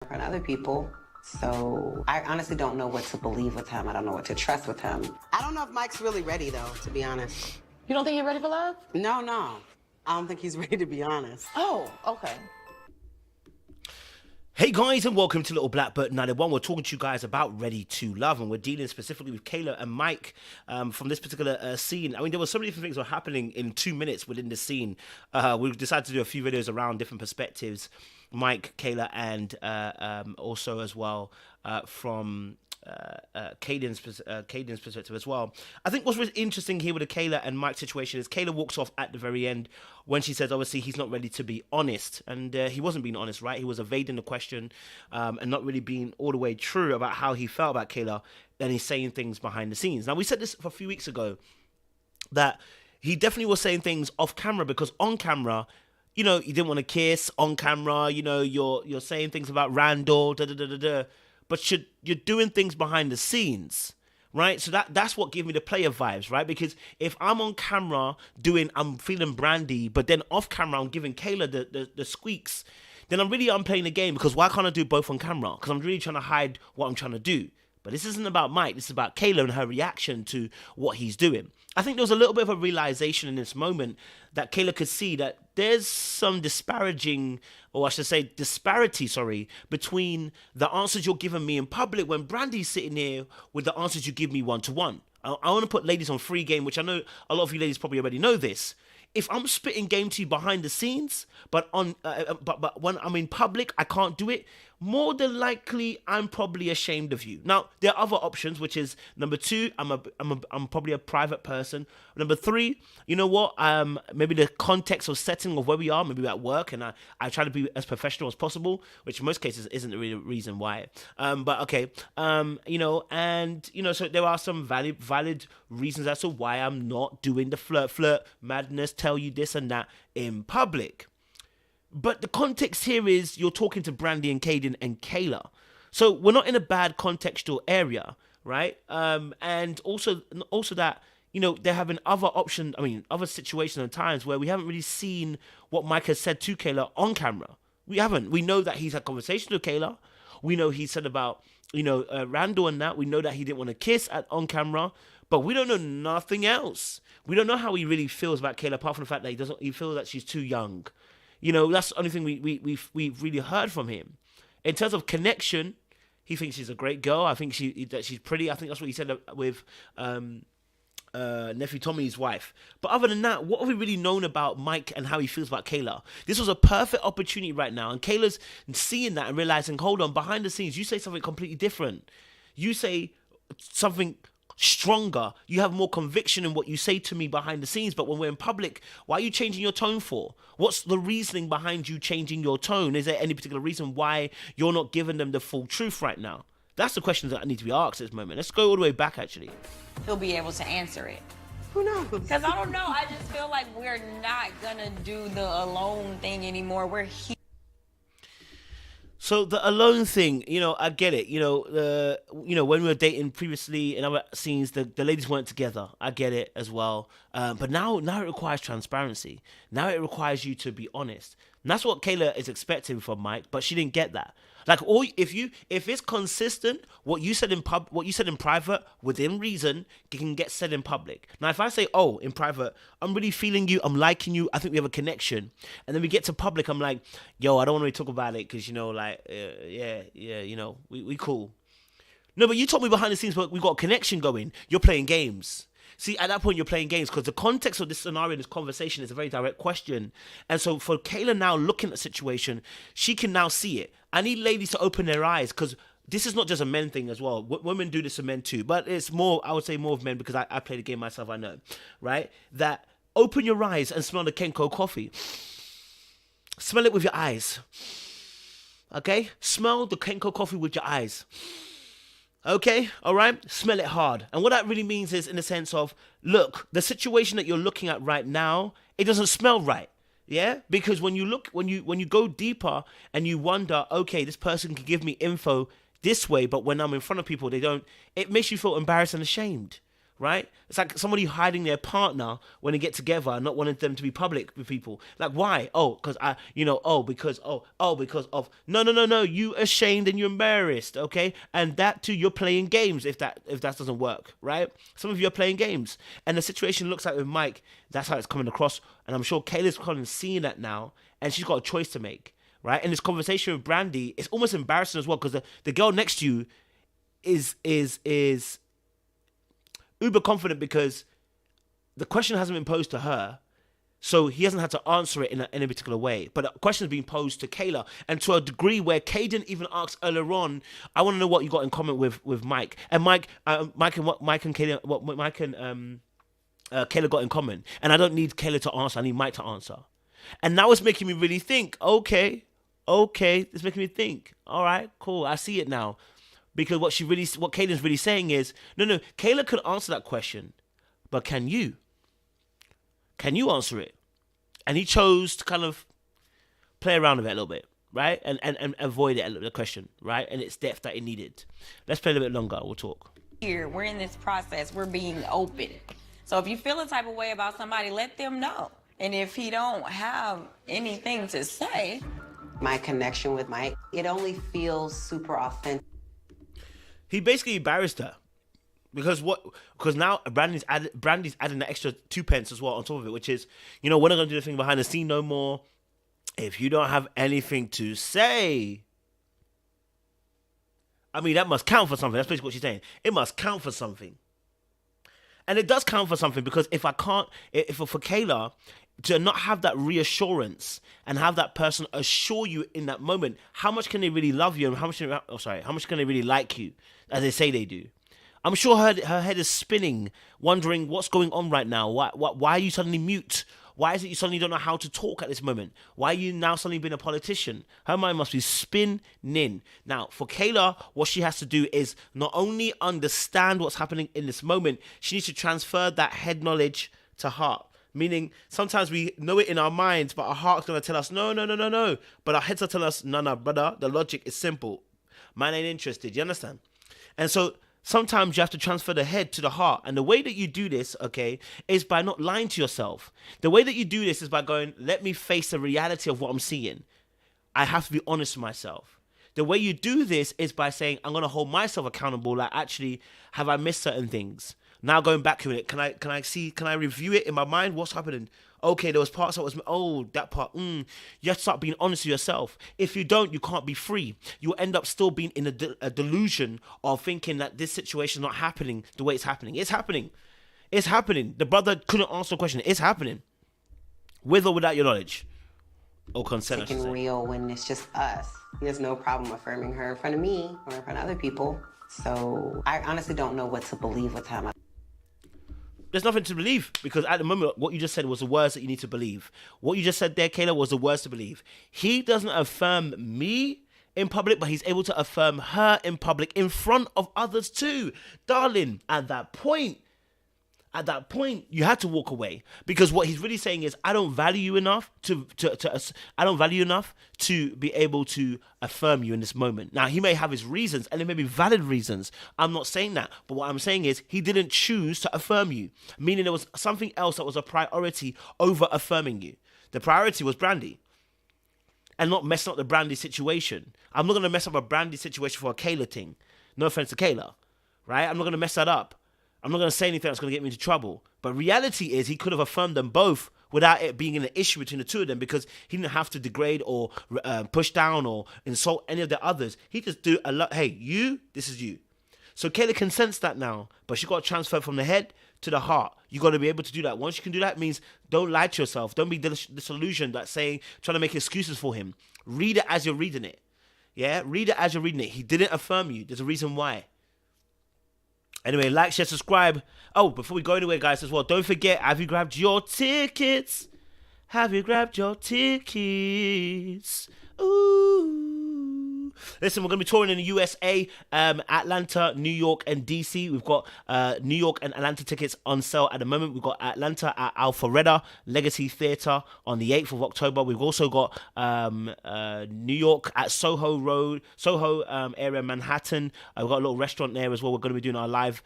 and other people. So I honestly don't know what to believe with him. I don't know what to trust with him. I don't know if Mike's really ready, though, to be honest. You don't think you're ready for love? No. I don't think he's ready, to be honest. Oh, okay. Hey guys, and welcome to Little Black Bird 91. We're talking to you guys about Ready to Love, and we're dealing specifically with Kayla and Mike from this particular scene. I mean, there were so many different things that were happening in 2 minutes within the scene. We've decided to do a few videos around different perspectives. Mike, Kayla, and also as well from Caden's perspective as well. I think what's really interesting here with the Kayla and Mike situation is Kayla walks off at the very end when she says obviously he's not ready to be honest, and he wasn't being honest, right? He was evading the question and not really being all the way true about how he felt about Kayla, and he's saying things behind the scenes. Now, we said this a few weeks ago that he definitely was saying things off camera, because on camera, you know, you didn't want to kiss. On camera, you know, you're saying things about Randall, but you're doing things behind the scenes, right? So that's what gave me the player vibes, right? Because if I'm on camera I'm feeling Brandi, but then off camera I'm giving Kayla the squeaks, then I'm playing the game, because why can't I do both on camera? Because I'm really trying to hide what I'm trying to do. But this isn't about Mike. This is about Kayla and her reaction to what he's doing. I think there was a little bit of a realization in this moment that Kayla could see that there's some disparity, between the answers you're giving me in public when Brandy's sitting here with the answers you give me one-to-one. I want to put ladies on free game, which I know a lot of you ladies probably already know this. If I'm spitting game to you behind the scenes, but when I'm in public, I can't do it, more than likely, I'm probably ashamed of you. Now, there are other options, which is number 2, I'm probably a private person. Number 3, you know what? Maybe the context or setting of where we are, maybe at work, and I try to be as professional as possible, which in most cases isn't really the reason why. But okay, so there are some valid reasons as to why I'm not doing the flirt madness, tell you this and that in public. But the context here is you're talking to Brandi and Caden and Kayla. So we're not in a bad contextual area, right? And also that, you know, there have been other situations and times where we haven't really seen what Mike has said to Kayla on camera. We haven't. We know that he's had conversations with Kayla. We know he said about, Randall and that. We know that he didn't want to kiss on camera. But we don't know nothing else. We don't know how he really feels about Kayla, apart from the fact that he feels that she's too young. You know, that's the only thing we've really heard from him. In terms of connection, he thinks she's a great girl. I think that she's pretty. I think that's what he said with nephew Tommy's wife. But other than that, what have we really known about Mike and how he feels about Kayla? This was a perfect opportunity right now, and Kayla's seeing that and realizing, hold on, behind the scenes, you say something completely different. You say something stronger. You have more conviction in what you say to me behind the scenes, but when we're in public, why are you changing your tone for? What's the reasoning behind you changing your tone? Is there any particular reason why you're not giving them the full truth right now? That's the question that I need to be asked at this moment. Let's go all the way back, actually. He'll be able to answer it. Who knows? Because I don't know. I just feel like we're not going to do the alone thing anymore. We're here. So the alone thing, I get it. When we were dating previously in other scenes, the ladies weren't together. I get it as well. But now it requires transparency. Now it requires you to be honest. And that's what Kayla is expecting from Mike, but she didn't get that. Like, if it's consistent, what you said in private, within reason, can get said in public. Now, if I say, in private, I'm really feeling you, I'm liking you, I think we have a connection, and then we get to public, I'm like, yo, I don't want to really talk about it because we cool. No, but you told me behind the scenes, but we got a connection going. You're playing games. See, at that point, you're playing games because the context of this scenario, this conversation is a very direct question. And so for Kayla now looking at the situation, she can now see it. I need ladies to open their eyes, because this is not just a men thing as well. Women do this to men too. But it's more, I would say more of men, because I play the game myself, I know. Right? That open your eyes and smell the Kenko coffee. Smell it with your eyes. Okay? Smell the Kenko coffee with your eyes. Okay, all right, smell it hard. And what that really means is in the sense of, look, the situation that you're looking at right now, it doesn't smell right. Yeah, because when you go deeper and you wonder, okay, this person can give me info this way, but when I'm in front of people, they don't, it makes you feel embarrassed and ashamed, right? It's like somebody hiding their partner when they get together and not wanting them to be public with people. Like, why? Oh, because because of no. You ashamed and you're embarrassed, okay? And that too, you're playing games if that doesn't work, right? Some of you are playing games, and the situation looks like with Mike, that's how it's coming across. And I'm sure Kayla's kind of seeing that now, and she's got a choice to make, right? And this conversation with Brandi, it's almost embarrassing as well because the girl next to you is uber confident because the question hasn't been posed to her, so he hasn't had to answer it in a particular way. But the question is being posed to Kayla, and to a degree where Kay didn't even ask earlier on. I want to know what you got in common with Mike and Mike and Kayla. What Mike and Kayla got in common, and I don't need Kayla to answer. I need Mike to answer. And now it's making me really think. Okay, it's making me think. All right, cool. I see it now. Because what Kayla's really saying is, no, Kayla could answer that question, but can you? Can you answer it? And he chose to kind of play around with it a little bit, right? And avoid it a little, the question, right? And its depth that it needed. Let's play a little bit longer. We'll talk. Here, we're in this process. We're being open. So if you feel a type of way about somebody, let them know. And if he don't have anything to say, My connection with Mike, it only feels super authentic. He basically embarrassed her because now Brandi's adding the extra 2 pence as well on top of it, which is, we're not gonna do the thing behind the scene no more. If you don't have anything to say, I mean, that must count for something. That's basically what she's saying. It must count for something, and it does count for something because if for Kayla to not have that reassurance and have that person assure you in that moment, how much can they really love you and how much can they really like you, as they say they do? I'm sure her head is spinning, wondering what's going on right now. Why are you suddenly mute? Why is it you suddenly don't know how to talk at this moment? Why are you now suddenly being a politician? Her mind must be spinning. Now, for Kayla, what she has to do is not only understand what's happening in this moment, she needs to transfer that head knowledge to heart. Meaning, sometimes we know it in our minds, but our heart's going to tell us, no. But our heads are telling us, no, brother, the logic is simple. Man ain't interested, you understand? And so, sometimes you have to transfer the head to the heart. And the way that you do this, okay, is by not lying to yourself. The way that you do this is by going, let me face the reality of what I'm seeing. I have to be honest with myself. The way you do this is by saying, I'm going to hold myself accountable. Like, actually, have I missed certain things? Now going back to it, can I review it in my mind? What's happening? Okay, there was parts that was, that part, you have to start being honest with yourself. If you don't, you can't be free. You'll end up still being in a delusion of thinking that this situation is not happening the way it's happening. It's happening. It's happening. The brother couldn't answer the question. It's happening. With or without your knowledge. Or consent, Taking real when it's just us. He has no problem affirming her in front of me or in front of other people. So I honestly don't know what to believe with him. There's nothing to believe because at the moment, what you just said was the words that you need to believe. What you just said there, Kayla, was the words to believe. He doesn't affirm me in public, but he's able to affirm her in public in front of others too. Darling, at that point, you had to walk away because what he's really saying is, I don't value you enough to be able to affirm you in this moment. Now, he may have his reasons, and they may be valid reasons. I'm not saying that, but what I'm saying is he didn't choose to affirm you, meaning there was something else that was a priority over affirming you. The priority was Brandi, and not messing up the Brandi situation. I'm not going to mess up a Brandi situation for a Kayla thing. No offense to Kayla, right? I'm not going to mess that up. I'm not going to say anything that's going to get me into trouble. But reality is he could have affirmed them both without it being an issue between the two of them because he didn't have to degrade or push down or insult any of the others. He just do a lot. Hey, you, this is you. So Kayla can sense that now, but she got to transfer from the head to the heart. You got to be able to do that. Once you can do that, it means don't lie to yourself. Don't be disillusioned that trying to make excuses for him. Read it as you're reading it. Yeah, read it as you're reading it. He didn't affirm you. There's a reason why. Anyway, like, share, subscribe. Oh, before we go anywhere, guys, as well, don't forget, have you grabbed your tickets? Have you grabbed your tickets? Ooh. Listen, we're going to be touring in the USA, Atlanta, New York, and DC. We've got New York and Atlanta tickets on sale at the moment. We've got Atlanta at Alpharetta Legacy Theatre on the 8th of October. We've also got New York at Soho area, Manhattan. We've got a little restaurant there as well. We're going to be doing our live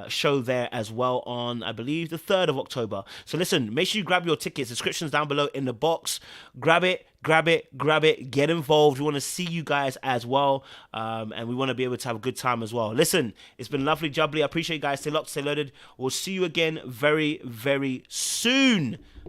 show there as well on, I believe, the 3rd of October. So listen, make sure you grab your tickets. Description's down below in the box. Grab it, get involved. We want to see you guys as well, and we want to be able to have a good time as well. Listen, it's been lovely jubbly. I appreciate you guys. Stay locked, stay loaded. We'll see you again very, very soon.